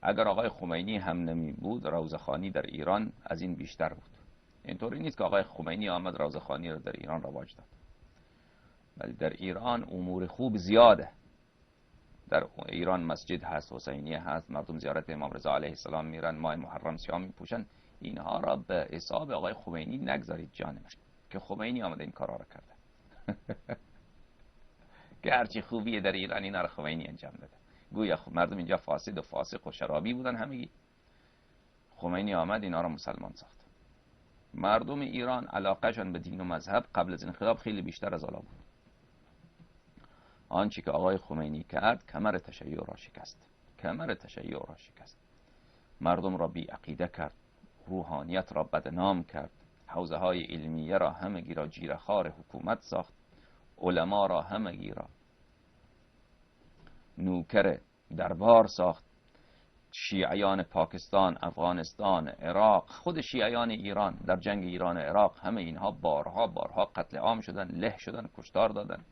اگر آقای خمینی هم نمی بود روزخوانی در ایران از این بیشتر بود. اینطوری نیست که آقای خمینی آمد روزخوانی رو در ایران رواج داد، ولی در ایران امور خوب زیاده. در ایران مسجد هست، حسینیه هست، مردم زیارت امام رضا علیه السلام میرن، ماه محرم سیام میپوشن. اینها را به حساب آقای خمینی نگذارید جان من، که خمینی آمده این کارا را کرده. که هرچی خوبیه در ایران اینا را خمینی انجام داده. گویا مردم اینجا فاسد و فاسق و شرابی بودن همگی، خمینی آمد اینا را مسلمان ساخت. مردم ایران علاقهشان به دین و مذهب قبل از انقلاب خیلی بیشتر از حالا بود. آنچه که آقای خمینی کرد کمر تشیع را شکست، کمر تشیع را شکست. مردم را بی عقیده کرد، روحانیت را بدنام کرد، حوزه های علمیه را همگی را جیره‌خوار حکومت ساخت، علما را همگی را نوکر دربار ساخت. شیعیان پاکستان، افغانستان، عراق، خود شیعیان ایران در جنگ ایران و عراق، همه اینها بارها قتل عام شدن، له شدن، کشتار دادن.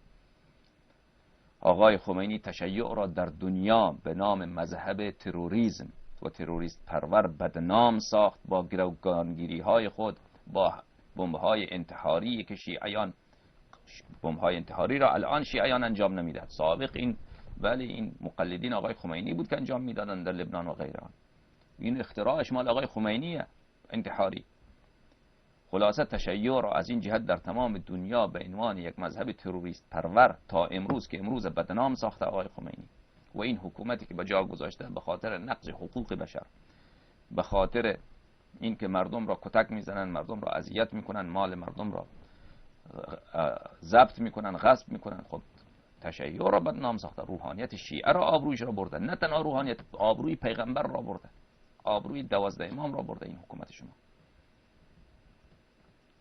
آقای خمینی تشیع را در دنیا به نام مذهب تروریسم و تروریست پرور بدنام ساخت با گروگانگیری های خود، با بمب‌های انتحاری که شیعیان، بمب‌های انتحاری را الان شیعیان انجام نمیداد، سابق این ولی این مقلدین آقای خمینی بود که انجام میدادن در لبنان و غیره. این اختراعش مال آقای خمینیه، انتحاری. خلاصه تشیع را از این جهت در تمام دنیا به عنوان یک مذهب تروریست پرور تا امروز که امروز بدنام ساخته آقای خمینی و این حکومتی که به جا گذاشته به خاطر نقض حقوق بشر، به خاطر این که مردم را کتک میزنن، مردم را اذیت میکنن، مال مردم را ضبط میکنن، غصب میکنن. خب تشیع را بدنام ساخته، روحانیت شیعه را آبرویش را برده، نه تنها روحانیت، آبروی پیغمبر را برده، آبروی 12 امام را برده. این حکومت شما،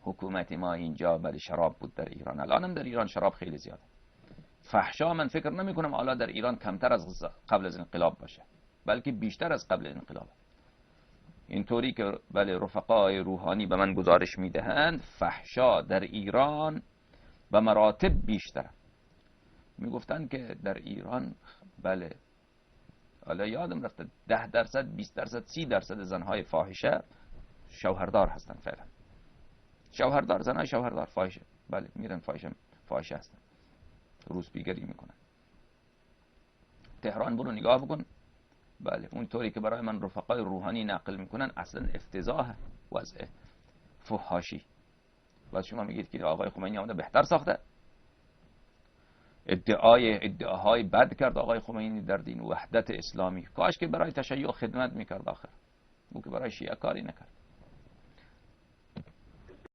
حکومت ما اینجا ولی شراب بود در ایران. الان هم در ایران شراب خیلی زیاده. فحشا من فکر نمی کنم حالا در ایران کمتر از قبل از انقلاب باشه، بلکه بیشتر از قبل انقلاب. اینطوری که بله رفقای روحانی به من گزارش میدهند فحشا در ایران به مراتب بیشتره. میگفتن که در ایران بله حالا یادم رفته 10%، 20%، 30% زنهای فاحشه شوهردار هستن فعلا. شوهردار، زنهای شوهردار فاحشه، بله میرن فاحشه هستن، روسپیگری میکنن. تهران برو نگاه بکن، بله اونطوری که برای من رفقای روحانی نقل میکنن اصلا افتضاح وضع فحاشی. و شما میگید که آقای خمینی آمده بهتر ساخته. ادعاهای بد کرد آقای خمینی در دین، وحدت اسلامی. کاش که برای تشیع خدمت میکرد آخر، او که برای شیعه کاری نکرد.